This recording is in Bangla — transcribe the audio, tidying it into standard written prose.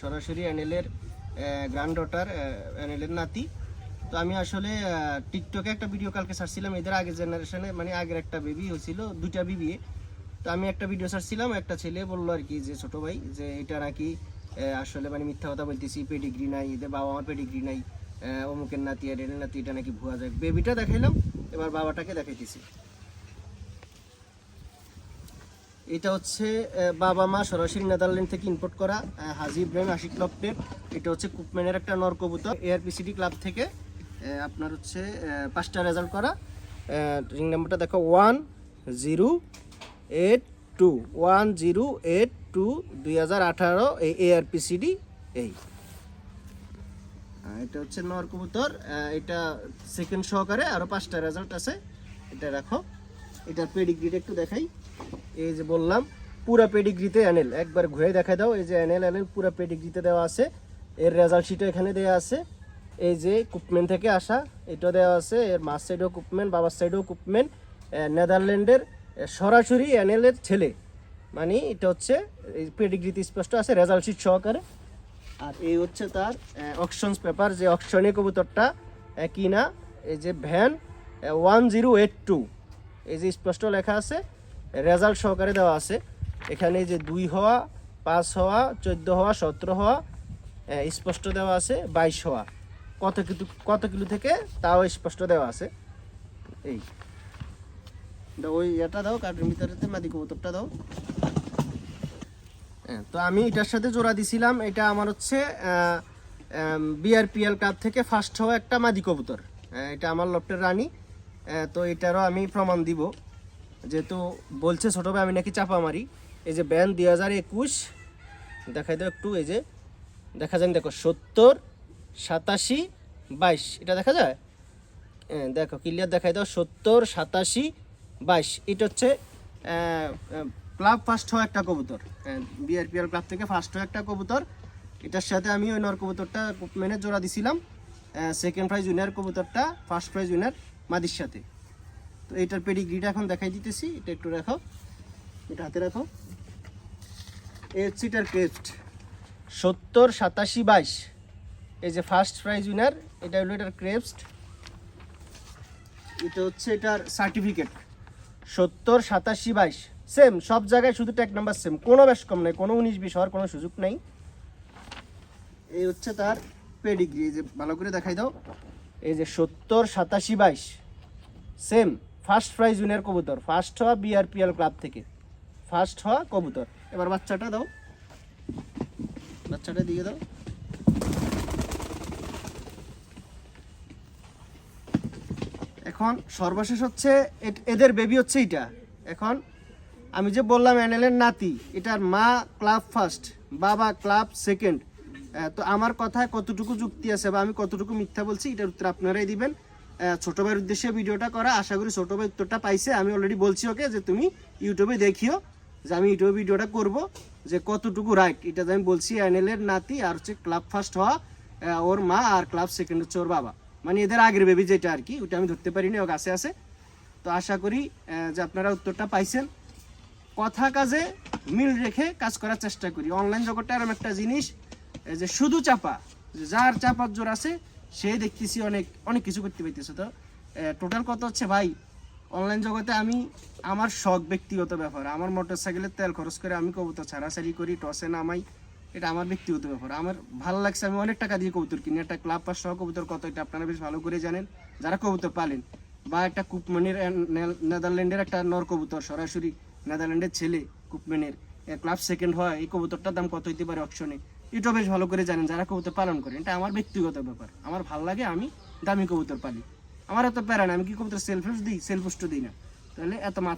সরাসরি অ্যানেলের গ্র্যান্ড ডটার, অ্যানেলের নাতি। তো আমি আসলে টিকটকে একটা ভিডিও কালকে ছাড়ছিলাম, এদের আগের জেনারেশনে মানে আগের একটা বেবি হয়েছিল, দুইটা বেবি। তো আমি একটা ভিডিও ছাড়ছিলাম, একটা ছেলে বললো আর কি যে ছোটো ভাই যে এটা নাকি আসলে মানে মিথ্যা কথা বলতেছি, পেডিগ্রি নাই, এদের বাবা আমার পেডিগ্রি নাই, অমুকের নাতি আর এর নাতি, এটা নাকি ভুয়া যায়। বেবিটা দেখাইলাম, এবার বাবাটাকে দেখাইতেছি। এটা হচ্ছে বাবা মা সরাসরি নেদারল্যান্ড থেকে ইম্পোর্ট করা হাজি ব্রেন আশিক লফটের। এটা হচ্ছে কুপম্যানের একটা নর কবুতর, এআরপিসিডি ক্লাব থেকে আপনার হচ্ছে 5টা রেজাল্ট করা। রিং নাম্বারটা দেখো 1082, 1082 2018, এই এআরপিসিডি। এই এটা হচ্ছে নর কবুতর, এটা সেকেন্ড সহকারে আরও 5টা রেজাল্ট আছে। এটা রাখো। এটার পেডিগ্রিটা একটু দেখাই। এই যে বললাম পুরা পেডিগ্রিতে অ্যানেল, একবার ঘুরে দেখা দাও। এই যে অ্যানেল পুরা পেডিগ্রিতে দেওয়া আছে, এর রেজাল্ট শিটও এখানে দেওয়া আছে। এই যে কুপম্যান থেকে আসা, এটাও দেওয়া আছে, এর মার সাইডেও কুপম্যান, বাবার সাইডেও কুপম্যান, নেদারল্যান্ডের সরাসরি অ্যানেলের ছেলে, মানে এটা হচ্ছে এই পেডিগ্রিতে স্পষ্ট আছে রেজাল্ট শিট সহকারে। আর এই হচ্ছে তার অকশনস পেপার, যে অকশনে কবুতরটা কিনা, এই যে ভ্যান 1082, এই যে স্পষ্ট লেখা আছে, রেজাল্ট সহকারে দেওয়া আছে। এখানে যে 2 হওয়া, 5 হওয়া, 14 হওয়া, 17 হওয়া স্পষ্ট দেওয়া আছে, 22 হওয়া কত কিলো থেকে তাও স্পষ্ট দেওয়া আছে। এই ওই এটা দাও, কার্ডের ভিতরে মাদি কবুতরটা দাও। তো আমি এটার সাথে জোড়া দিছিলাম, এটা আমার হচ্ছে বিআরপিএল ক্লাব থেকে ফার্স্ট হওয়া একটা মাদি কবুতর। এটা আমার লফটের রানী। তো এটারও আমি প্রমাণ দিব, যেহেতু বলছে ছোটো ভাই আমি নাকি চাপা মারি। এই যে ব্যান 2021 দেখাই দাও একটু, এই যে দেখা যায়, দেখো 70, 87, 22, এটা দেখা যায়। দেখো ক্লিয়ার দেখাই দাও, 70, 87, 22। এটা হচ্ছে ক্লাব ফার্স্ট হওয়া একটা কবুতর, বিআরপিএল ক্লাব থেকে ফার্স্ট হওয়া একটা কবুতর। এটার সাথে আমি ওই নর কবুতরটা মেনে জোড়া দিছিলাম, সেকেন্ড প্রাইজ উইনার কবুতরটা ফার্স্ট প্রাইজ উইনার মাদির সাথে। তো এটার পেডিগ্রিটা এখন দেখাই দিতেছি, এটা একটু রাখো, এটা হাতে রাখো। এই হচ্ছে এটার ক্রেস্ট 70, 87, 22, এই যে ফার্স্ট প্রাইজ উইনার, এটা হলো এটার ক্রেস্ট। এটা হচ্ছে এটার সার্টিফিকেট 70, 87, 22 সেম সব জায়গায়, শুধু ট্যাগ নাম্বার সেম, কোনো বেশ কম নাই, কোনো 19-20 হওয়ার কোনো সুযোগ নাই। এই হচ্ছে তার পেডিগ্রি, এই যে ভালো করে দেখাই দাও। এই যে 70, 87, 22 সেম ফার্স্ট প্রাইজ উইনার কবুতর, ফার্স্ট হওয়া বিআরপিএল ক্লাব থেকে ফার্স্ট হওয়া কবুতর। এবার বাচ্চাটা দাও, বাচ্চাটা দিয়ে দাও। এখন সর্বশেষ হচ্ছে এদের বেবি হচ্ছে এটা। এখন আমি যে বললাম অ্যানেলের নাতি, এটার মা ক্লাব ফার্স্ট, বাবা ক্লাব সেকেন্ড। তো আমার কথায় কতটুকু যুক্তি আছে বা আমি কতটুকু মিথ্যা বলছি, এটার উত্তর আপনারাই দিবেন। ছোটো ভাইয়ের উদ্দেশ্যে ভিডিওটা করা, আশা করি ছোটো ভাই উত্তরটা পাইছে। আমি অলরেডি বলছি ওকে যে তুমি ইউটিউবে দেখিও, যে আমি ইউটিউবে ভিডিওটা করব যে কতটুকু রাইট। এটা আমি বলছি অ্যানেলের নাতি আর হচ্ছে ক্লাব ফার্স্ট হওয়া ওর মা, আর ক্লাব সেকেন্ড হচ্ছে ওর বাবা, মানে এদের আগের বেবি যেটা আর কি, ওটা আমি ধরতে পারিনি, ও কাছে আছে। তো আশা করি যে আপনারা উত্তরটা পাইছেন। কথা কাজে মিল রেখে কাজ করার চেষ্টা করি। অনলাইন জগৎটা এরকম একটা জিনিস যে শুধু চাপা, যার চাপার জোর আছে সে দেখতেছি অনেক অনেক কিছু করতে পারতেছে। তো টোটাল কথা হচ্ছে ভাই, অনলাইন জগতে আমি আমার শখ, ব্যক্তিগত ব্যাপার, আমার মোটর সাইকেলের তেল খরচ করে আমি কবুতর ছাড়াছাড়ি করি, টসে নামাই, এটা আমার ব্যক্তিগত ব্যাপার। আমার ভালো লাগছে, আমি অনেক টাকা দিয়ে কবুতর কিনি। একটা ক্লাব পাস সহ কবুতর কত, এটা আপনারা বেশ ভালো করে জানেন যারা কবুতর পালেন। বা একটা কুপম্যানের নেদারল্যান্ডের একটা নর কবুতর, সরাসরি নেদারল্যান্ডের ছেলে, কুপম্যানের ক্লাব সেকেন্ড হয়, এই কবুতরটার দাম কত হইতে পারে অকশনে, এটা বেশ ভালো করে জানেন যারা কবুতর পালন করেন। এটা আমার ব্যক্তিগত ব্যাপার, আমার ভালো লাগে, আমি দামি কবুতর পালি, আমার এত প্যারা না। আমি কি কবুতর সেলফ দিই? সেলফ দিই না, তাহলে এত মাথা